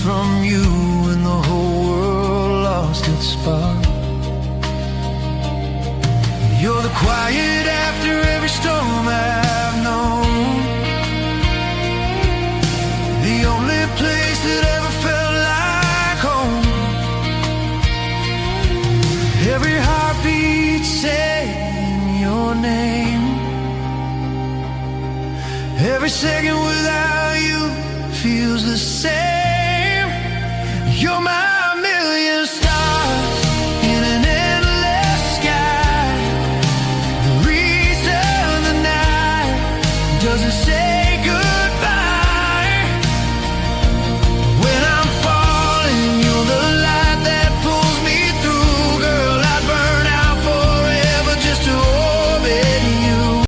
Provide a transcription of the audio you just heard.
from you and the whole world lost its spark. You're the quiet after every storm I've known, the only place that ever felt like home. Every heartbeat saying your name, every second without you feels the same. You're my